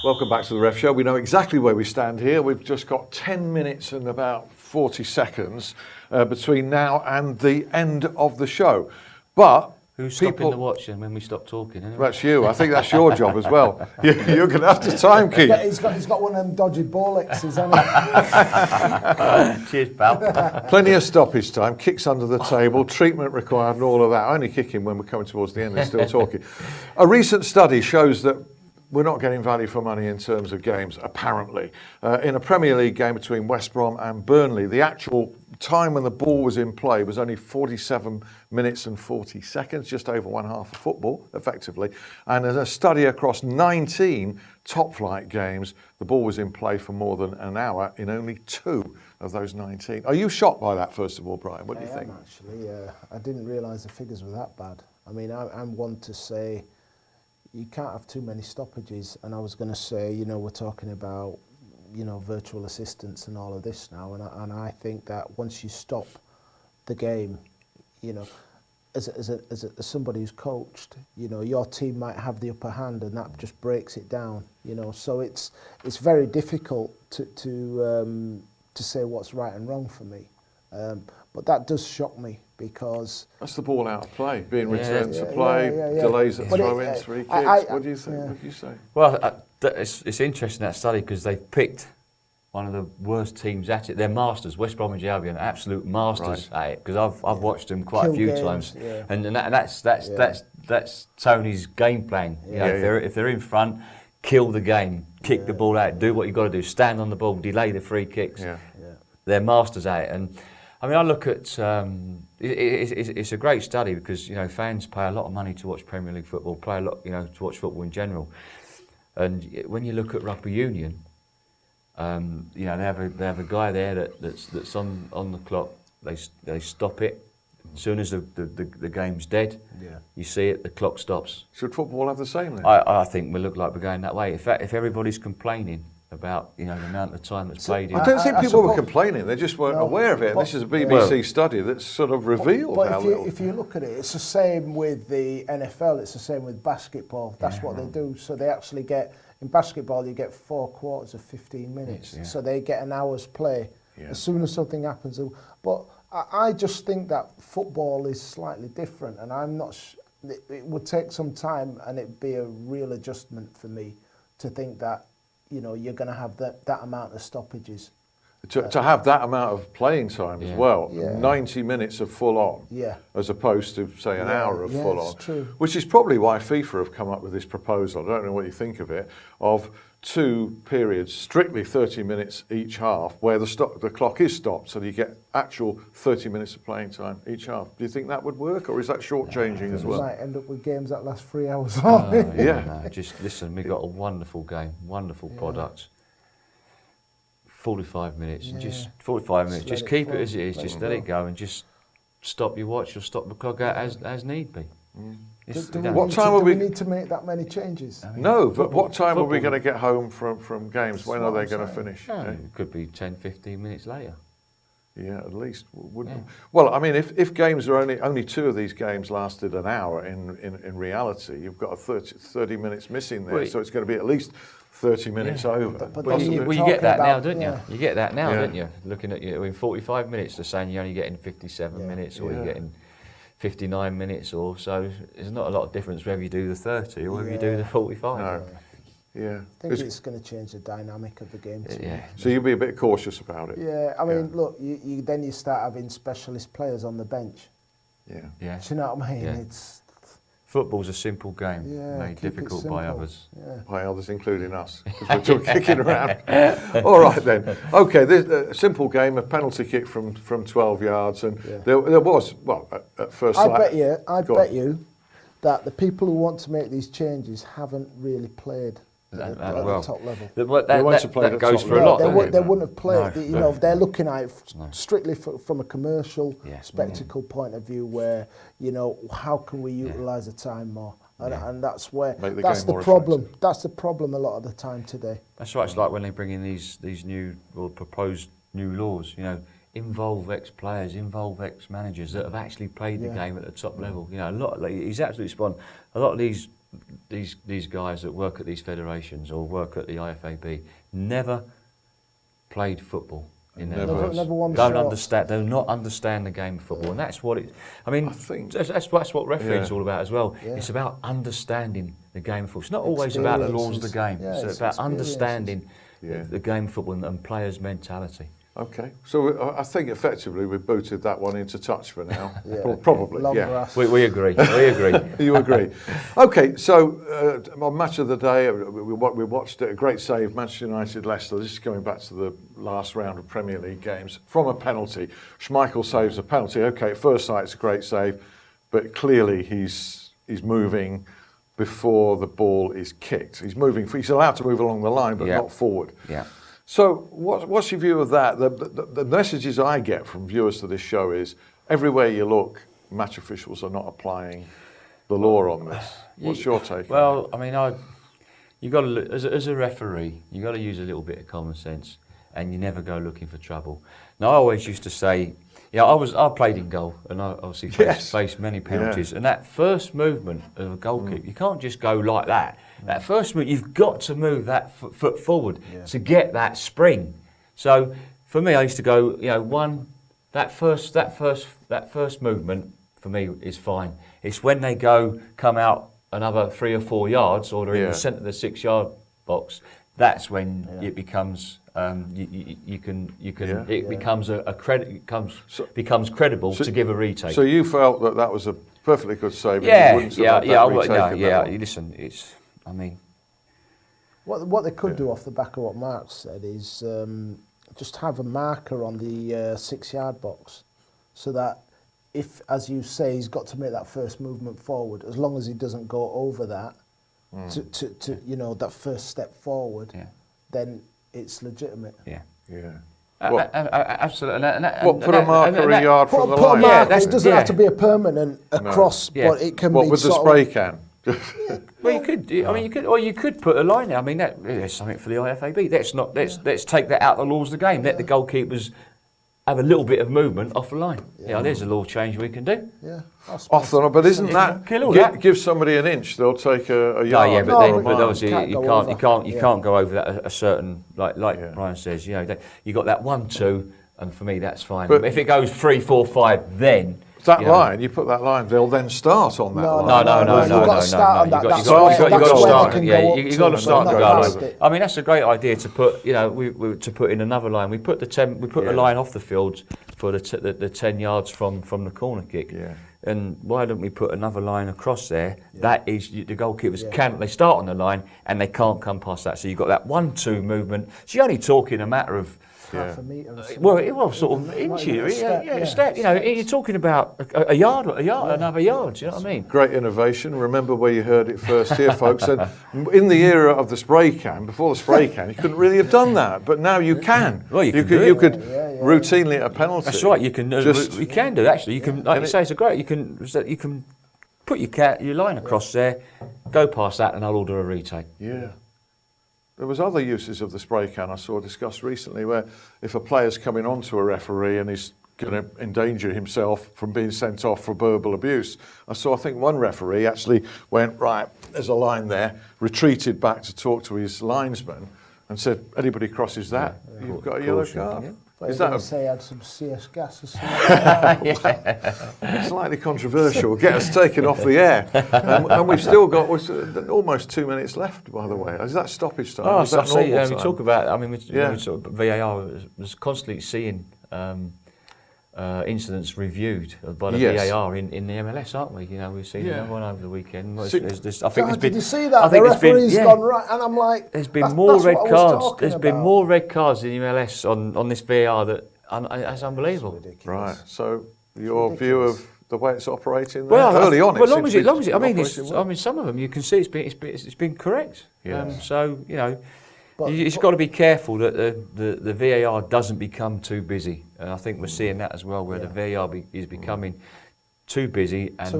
Welcome back to the Ref Show. We know exactly where we stand here. We've just got 10 minutes and about 40 seconds between now and the end of the show. But who's stopping the watch and when we stop talking? Anyway? That's you. I think that's your job as well. You're going to have to time keep. Yeah, he's got one of them dodgy Bolexes, hasn't he? Cheers, pal. Plenty of stoppage time, kicks under the table, treatment required and all of that. Only kick him when we're coming towards the end and still talking. A recent study shows that we're not getting value for money in terms of games, apparently. In a Premier League game between West Brom and Burnley, the actual time when the ball was in play was only 47 minutes and 40 seconds, just over one half of football, effectively. And in a study across 19 top-flight games, the ball was in play for more than an hour in only 2 of those 19. Are you shocked by that, first of all, Brian? What do you think? Actually, I didn't realise the figures were that bad. I mean, I'm one to say you can't have too many stoppages, and I was going to say, we're talking about, virtual assistants and all of this now, and I think that once you stop the game, as somebody who's coached, your team might have the upper hand, and that just breaks it down, So it's very difficult to say what's right and wrong for me, but that does shock me. Because that's the ball out of play, being returned to play, delays at throw-ins, free kicks. What do you think? What do you say? Well, it's interesting, that study, because they've picked one of the worst teams at it. They're masters. West Bromwich Albion, absolute masters at it. Because I've watched them quite a few times, and that's Tony's game plan. If they're in front, kill the game, kick the ball out, do what you've got to do, stand on the ball, delay the free kicks. They're masters at it, and. I mean, I look at it's a great study because fans pay a lot of money to watch Premier League football, play a lot to watch football in general, and when you look at rugby union, they have a guy there that's on the clock. They stop it as soon as the game's dead. You see it, the clock stops. Should football have the same then? I think we look like we're going that way. In fact, if everybody's complaining about the amount of time that's played in. I don't think people were complaining, they just weren't aware of it. And this is a BBC study that's sort of revealed how little. If you look at it, it's the same with the NFL, it's the same with basketball. That's what they do. So they actually get, in basketball, you get 4 quarters of 15 minutes. So they get an hour's play as soon as something happens. But I just think that football is slightly different, and I'm not. It would take some time, and it'd be a real adjustment for me to think that. You're going to have that amount of stoppages. To have that amount of playing time as well, 90 minutes of full on, as opposed to, say, an hour of full on. True. Which is probably why FIFA have come up with this proposal, I don't know what you think of it, of 2 periods, strictly 30 minutes each half, where the clock is stopped, so you get actual 30 minutes of playing time each half. Do you think that would work, or is that short-changing as well? We might end up with games that last 3 hours. No, just listen, we've got a wonderful game, wonderful product. 45 minutes, and just 45 minutes. Just keep it as it is. Just let it go, and just stop your watch or stop the clock out as need be. Do we need to make that many changes? No, but what time are we going to get home from games? When are they going to finish? It could be 10, 15 minutes later. Yeah, at least. Well, I mean, if games are only 2 of these games lasted an hour, in reality, you've got 30 minutes missing there, so it's going to be at least 30 minutes over. But you get that now, don't you? You get that now, don't you? Looking at in 45 minutes, they're saying you're only getting 57 minutes, or you're getting 59 minutes, or so. There's not a lot of difference whether you do the 30 or whether you do the 45. No. I think it's going to change the dynamic of the game too. So you'll be a bit cautious about it. Yeah, I mean, look, then you start having specialist players on the bench. Yeah. Do you know what I mean? Yeah. Football's a simple game, made difficult by others. By others, including us, because we're kicking around. All right then. Okay, this simple game, a penalty kick from 12 yards, and there was, at first sight. I bet you that the people who want to make these changes haven't really played at the top level. That goes for a lot. They wouldn't have played. They're looking at it strictly from a commercial spectacle point of view, where how can we utilise the time more, and that's the problem. That's the problem a lot of the time today. That's right. It's like when they bring in these new or proposed new laws. Involve ex-players, involve ex-managers that have actually played the game at the top level. A lot. He's absolutely spot on. A lot of these these guys that work at these federations or work at the IFAB never played football. Never one don't shot. understand. They do not understand the game of football, and that's what it. I mean, that's what refereeing's all about as well. Yeah. It's about understanding the game of football. It's not always about the laws of the game. Yeah, it's about understanding the game of football and players' mentality. Okay, so I think effectively we've booted that one into touch for now. Probably, Long yeah. grass. We agree. We agree. You agree? Okay, so on match of the day, we watched it, a great save, Manchester United, Leicester. This is going back to the last round of Premier League games from a penalty. Schmeichel saves a penalty. Okay, at first sight it's a great save, but clearly he's moving before the ball is kicked. He's moving. He's allowed to move along the line, but not forward. Yeah. So what's your view of that? The messages I get from viewers to this show is everywhere you look, match officials are not applying the law on this. What's your take? Well, I mean, you got to as a referee, you got to use a little bit of common sense, and you never go looking for trouble. Now, I always used to say, I played in goal, and I obviously faced many penalties. And that first movement of a goalkeeper, you can't just go like that. That first move, you've got to move that foot forward to get that spring. So for me, I used to go, that first movement for me is fine. It's when they come out another 3 or 4 yards, or they're in the centre of the 6-yard box. That's when it becomes it becomes credible to give a retake. So you felt that was a perfectly good save. Listen, it's. I mean, what they could do off the back of what Mark said is just have a marker on the 6-yard box, so that if, as you say, he's got to make that first movement forward, as long as he doesn't go over that, to that first step forward, then it's legitimate. Absolutely. Put a marker a yard from the line? It doesn't have to be a permanent across, but it can be with the spray can? Well, you could. I mean, you could put a line there. I mean, there's something for the IFAB. Let's take that out of the laws of the game. Let the goalkeepers have a little bit of movement off the line. There's a law change we can do. Off the line, but isn't that give somebody an inch, they'll take a yard? But obviously you can't go over that a certain like Brian says. You got that 1-2, and for me that's fine. But if it goes 3, 4, 5, then. Line, you put that line, they'll then start on that line. No. You've got to start on that. You've got to start on that. I mean, that's a great idea to put. To put in another line. We put a line off the field for the 10 yards from the corner kick. Yeah. And why don't we put another line across there? That is, the goalkeepers they start on the line and they can't come past that. So you've got that 1-2 movement. So you're only talking a matter of half a metre. Well, sort of inches. Step. You're talking about a yard, another yard. Do you know what I mean? Great innovation. Remember where you heard it first here, folks. And in the era of the spray can, before the spray can, you couldn't really have done that, but now you can. Well, you could routinely at a penalty. That's right. You can. You can do actually. You can, like you say, it's a great. You can put your line across there, go past that, and I'll order a retake. Yeah. There was other uses of the spray can I saw discussed recently, where if a player's coming onto a referee and he's going to endanger himself from being sent off for verbal abuse, I think one referee actually went, right, there's a line there, retreated back to talk to his linesman and said, anybody crosses that, you've got a yellow card. Yeah. Is that say had some CS gas or something? Slightly controversial. Get us taken off the air, and we've still got almost 2 minutes left. By the way, is that stoppage time? Oh, so we talk about. I mean, we talk about VAR was constantly seeing incidents reviewed by the VAR in the MLS, aren't we? We've seen another one over the weekend. I think did you see that? The referee's gone right, and I'm like, there's been more red cards. There's been more red cards in the MLS on this VAR that's unbelievable. Right. So your view of the way it's operating early on. Some of them you can see it's been correct. You just got to be careful that the VAR doesn't become too busy, and I think we're seeing that as well, where the VAR is becoming too busy and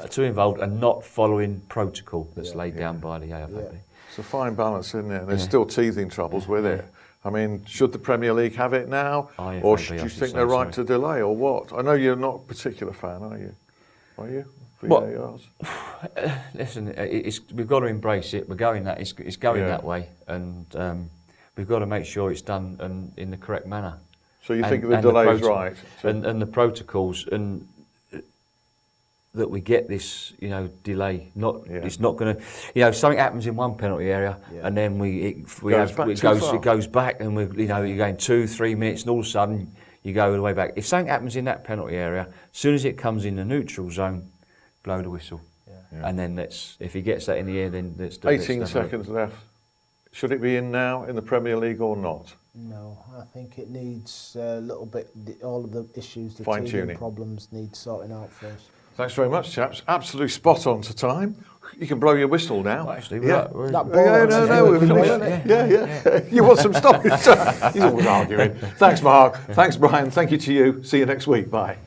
too involved and not following protocol that's laid down by the AFAB. It's a fine balance, isn't it? And there's still teething troubles with it. I mean, should the Premier League have it now, or do you think they're right to delay, or what? I know you're not a particular fan, are you? Are you? VARs? Listen, we've got to embrace it. We're going that. It's going that way, and we've got to make sure it's done in the correct manner. So you think the delay is right? And the protocols and that we get this, delay. It's not going to, something happens in one penalty area, and then it goes back, and you're going 2-3 minutes, and all of a sudden you go all the way back. If something happens in that penalty area, as soon as it comes in the neutral zone, blow the whistle, and then if he gets that in the air, then let's do it. 18 seconds left. Should it be in now in the Premier League or not? No, I think it needs a little bit. All of the issues, the fine-tuning problems, need sorting out first. Thanks very much, chaps. Absolutely spot on to time. You can blow your whistle now. Well, actually, That ball. We've finished. Yeah. You want some stoppage? He's always arguing. Thanks, Mark. Thanks, Brian. Thank you to you. See you next week. Bye.